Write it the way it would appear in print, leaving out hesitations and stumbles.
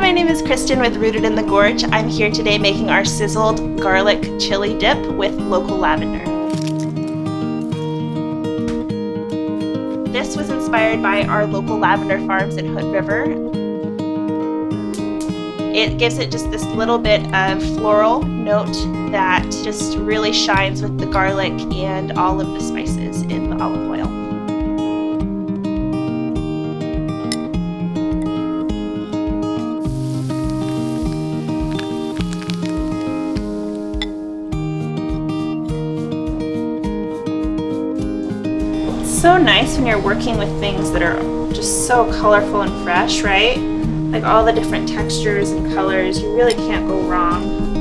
my name is Kristen with Rooted in the Gorge. I'm here today making our sizzled garlic chili dip with local lavender. This was inspired by our local lavender farms in Hood River. It gives it just this little bit of floral note that just really shines with the garlic and all of the spices in the olive oil. It's so nice when you're working with things that are just so colorful and fresh, right? Like all the different textures and colors, you really can't go wrong.